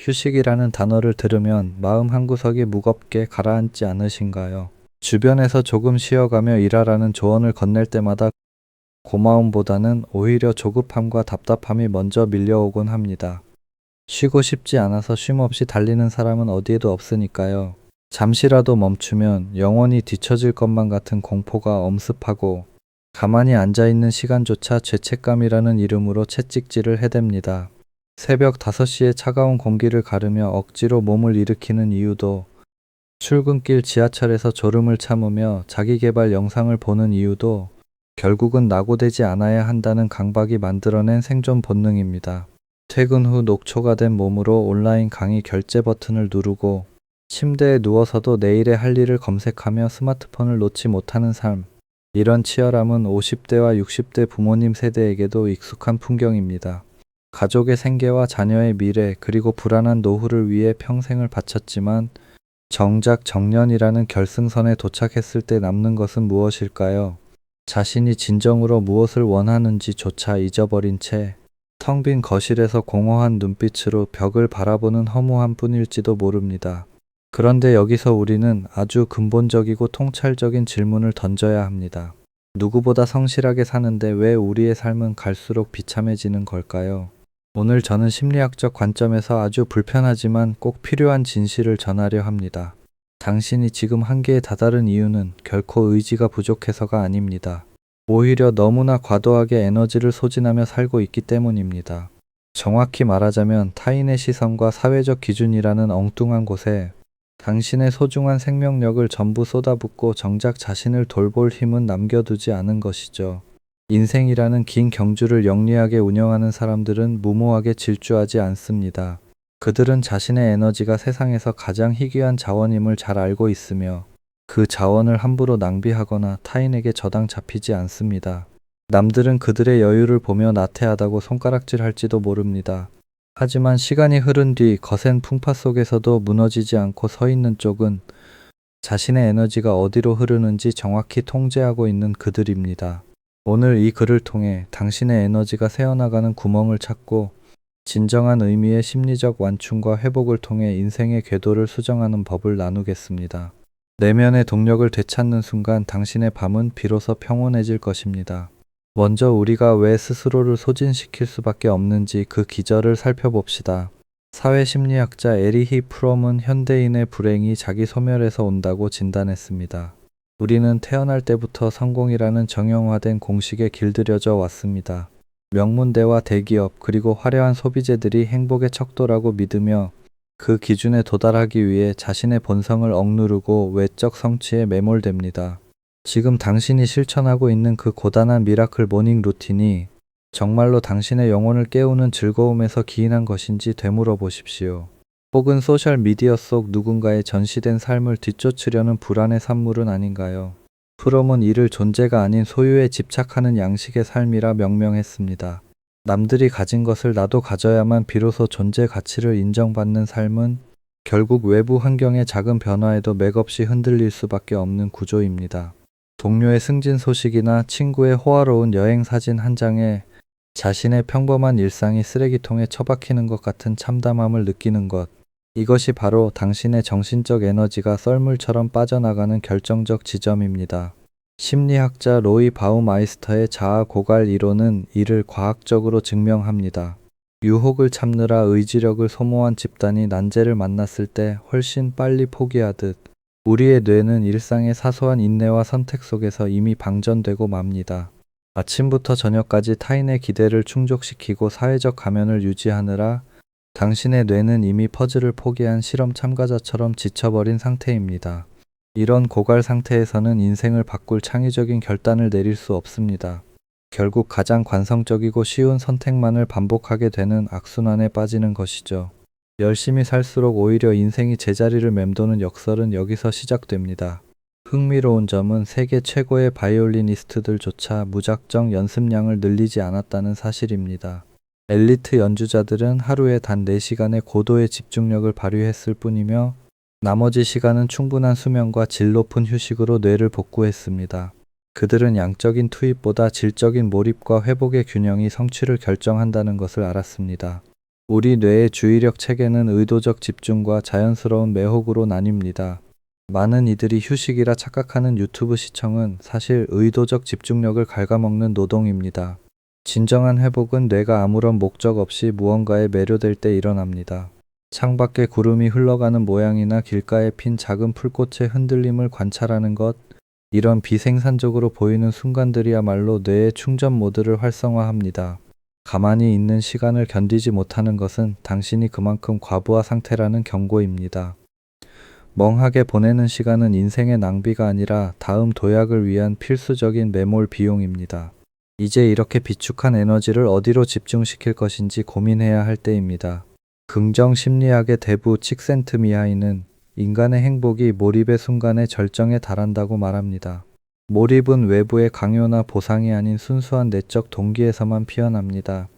휴식이라는 단어를 들으면 마음 한구석이 무겁게 가라앉지 않으신가요? 주변에서 조금 쉬어가며 일하라는 조언을 건넬 때마다 고마움보다는 오히려 조급함과 답답함이 먼저 밀려오곤 합니다. 쉬고 싶지 않아서 쉼없이 달리는 사람은 어디에도 없으니까요. 잠시라도 멈추면 영원히 뒤처질 것만 같은 공포가 엄습하고 가만히 앉아있는 시간조차 죄책감이라는 이름으로 채찍질을 해댑니다. 새벽 5시에 차가운 공기를 가르며 억지로 몸을 일으키는 이유도, 출근길 지하철에서 졸음을 참으며 자기계발 영상을 보는 이유도 결국은 낙오되지 않아야 한다는 강박이 만들어낸 생존 본능입니다. 퇴근 후 녹초가 된 몸으로 온라인 강의 결제 버튼을 누르고 침대에 누워서도 내일의 할 일을 검색하며 스마트폰을 놓지 못하는 삶. 이런 치열함은 50대와 60대 부모님 세대에게도 익숙한 풍경입니다. 가족의 생계와 자녀의 미래 그리고 불안한 노후를 위해 평생을 바쳤지만 정작 정년이라는 결승선에 도착했을 때 남는 것은 무엇일까요? 자신이 진정으로 무엇을 원하는지조차 잊어버린 채 텅 빈 거실에서 공허한 눈빛으로 벽을 바라보는 허무함 뿐일지도 모릅니다. 그런데 여기서 우리는 아주 근본적이고 통찰적인 질문을 던져야 합니다. 누구보다 성실하게 사는데 왜 우리의 삶은 갈수록 비참해지는 걸까요? 오늘 저는 심리학적 관점에서 아주 불편하지만 꼭 필요한 진실을 전하려 합니다. 당신이 지금 한계에 다다른 이유는 결코 의지가 부족해서가 아닙니다. 오히려 너무나 과도하게 에너지를 소진하며 살고 있기 때문입니다. 정확히 말하자면 타인의 시선과 사회적 기준이라는 엉뚱한 곳에 당신의 소중한 생명력을 전부 쏟아붓고 정작 자신을 돌볼 힘은 남겨두지 않은 것이죠. 인생이라는 긴 경주를 영리하게 운영하는 사람들은 무모하게 질주하지 않습니다. 그들은 자신의 에너지가 세상에서 가장 희귀한 자원임을 잘 알고 있으며 그 자원을 함부로 낭비하거나 타인에게 저당 잡히지 않습니다. 남들은 그들의 여유를 보며 나태하다고 손가락질할지도 모릅니다. 하지만 시간이 흐른 뒤 거센 풍파 속에서도 무너지지 않고 서 있는 쪽은 자신의 에너지가 어디로 흐르는지 정확히 통제하고 있는 그들입니다. 오늘 이 글을 통해 당신의 에너지가 새어나가는 구멍을 찾고 진정한 의미의 심리적 완충과 회복을 통해 인생의 궤도를 수정하는 법을 나누겠습니다. 내면의 동력을 되찾는 순간 당신의 밤은 비로소 평온해질 것입니다. 먼저 우리가 왜 스스로를 소진시킬 수밖에 없는지 그 기저를 살펴봅시다. 사회심리학자 에리히 프롬은 현대인의 불행이 자기 소멸에서 온다고 진단했습니다. 우리는 태어날 때부터 성공이라는 정형화된 공식에 길들여져 왔습니다. 명문대와 대기업 그리고 화려한 소비재들이 행복의 척도라고 믿으며 그 기준에 도달하기 위해 자신의 본성을 억누르고 외적 성취에 매몰됩니다. 지금 당신이 실천하고 있는 그 고단한 미라클 모닝 루틴이 정말로 당신의 영혼을 깨우는 즐거움에서 기인한 것인지 되물어 보십시오. 혹은 소셜미디어 속 누군가의 전시된 삶을 뒤쫓으려는 불안의 산물은 아닌가요? 프롬은 이를 존재가 아닌 소유에 집착하는 양식의 삶이라 명명했습니다. 남들이 가진 것을 나도 가져야만 비로소 존재 가치를 인정받는 삶은 결국 외부 환경의 작은 변화에도 맥없이 흔들릴 수밖에 없는 구조입니다. 동료의 승진 소식이나 친구의 호화로운 여행 사진 한 장에 자신의 평범한 일상이 쓰레기통에 처박히는 것 같은 참담함을 느끼는 것. 이것이 바로 당신의 정신적 에너지가 썰물처럼 빠져나가는 결정적 지점입니다. 심리학자 로이 바움아이스터의 자아 고갈 이론은 이를 과학적으로 증명합니다. 유혹을 참느라 의지력을 소모한 집단이 난제를 만났을 때 훨씬 빨리 포기하듯 우리의 뇌는 일상의 사소한 인내와 선택 속에서 이미 방전되고 맙니다. 아침부터 저녁까지 타인의 기대를 충족시키고 사회적 가면을 유지하느라 당신의 뇌는 이미 퍼즐을 포기한 실험 참가자처럼 지쳐버린 상태입니다. 이런 고갈 상태에서는 인생을 바꿀 창의적인 결단을 내릴 수 없습니다. 결국 가장 관성적이고 쉬운 선택만을 반복하게 되는 악순환에 빠지는 것이죠. 열심히 살수록 오히려 인생이 제자리를 맴도는 역설은 여기서 시작됩니다. 흥미로운 점은 세계 최고의 바이올리니스트들조차 무작정 연습량을 늘리지 않았다는 사실입니다. 엘리트 연주자들은 하루에 단 4시간의 고도의 집중력을 발휘했을 뿐이며 나머지 시간은 충분한 수면과 질 높은 휴식으로 뇌를 복구했습니다. 그들은 양적인 투입보다 질적인 몰입과 회복의 균형이 성취를 결정한다는 것을 알았습니다. 우리 뇌의 주의력 체계는 의도적 집중과 자연스러운 매혹으로 나뉩니다. 많은 이들이 휴식이라 착각하는 유튜브 시청은 사실 의도적 집중력을 갉아먹는 노동입니다. 진정한 회복은 뇌가 아무런 목적 없이 무언가에 매료될 때 일어납니다. 창밖에 구름이 흘러가는 모양이나 길가에 핀 작은 풀꽃의 흔들림을 관찰하는 것, 이런 비생산적으로 보이는 순간들이야말로 뇌의 충전 모드를 활성화합니다. 가만히 있는 시간을 견디지 못하는 것은 당신이 그만큼 과부하 상태라는 경고입니다. 멍하게 보내는 시간은 인생의 낭비가 아니라 다음 도약을 위한 필수적인 매몰 비용입니다. 이제 이렇게 비축한 에너지를 어디로 집중시킬 것인지 고민해야 할 때입니다. 긍정 심리학의 대부 칙센트미하이는 인간의 행복이 몰입의 순간의 절정에 달한다고 말합니다. 몰입은 외부의 강요나 보상이 아닌 순수한 내적 동기에서만 피어납니다.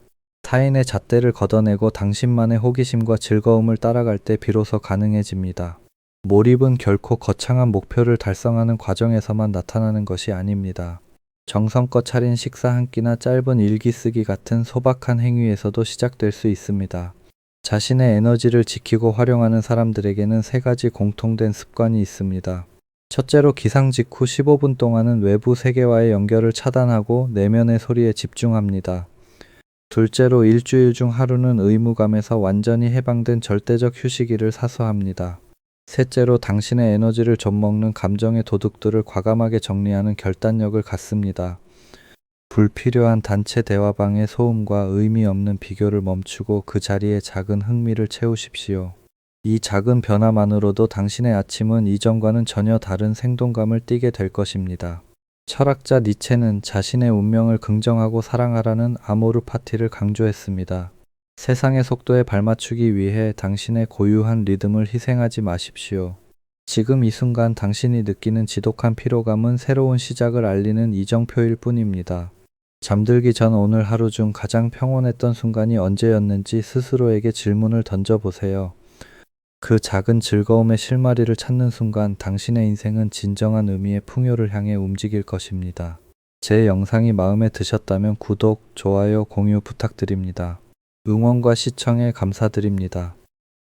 타인의 잣대를 걷어내고 당신만의 호기심과 즐거움을 따라갈 때 비로소 가능해집니다. 몰입은 결코 거창한 목표를 달성하는 과정에서만 나타나는 것이 아닙니다. 정성껏 차린 식사 한 끼나 짧은 일기 쓰기 같은 소박한 행위에서도 시작될 수 있습니다. 자신의 에너지를 지키고 활용하는 사람들에게는 세 가지 공통된 습관이 있습니다. 첫째로 기상 직후 15분 동안은 외부 세계와의 연결을 차단하고 내면의 소리에 집중합니다. 둘째로 일주일 중 하루는 의무감에서 완전히 해방된 절대적 휴식일을 사수합니다. 셋째로 당신의 에너지를 좀먹는 감정의 도둑들을 과감하게 정리하는 결단력을 갖습니다. 불필요한 단체 대화방의 소음과 의미 없는 비교를 멈추고 그 자리에 작은 흥미를 채우십시오. 이 작은 변화만으로도 당신의 아침은 이전과는 전혀 다른 생동감을 띠게 될 것입니다. 철학자 니체는 자신의 운명을 긍정하고 사랑하라는 아모르 파티를 강조했습니다. 세상의 속도에 발맞추기 위해 당신의 고유한 리듬을 희생하지 마십시오. 지금 이 순간 당신이 느끼는 지독한 피로감은 새로운 시작을 알리는 이정표일 뿐입니다. 잠들기 전 오늘 하루 중 가장 평온했던 순간이 언제였는지 스스로에게 질문을 던져보세요. 그 작은 즐거움의 실마리를 찾는 순간 당신의 인생은 진정한 의미의 풍요를 향해 움직일 것입니다. 제 영상이 마음에 드셨다면 구독, 좋아요, 공유 부탁드립니다. 응원과 시청에 감사드립니다.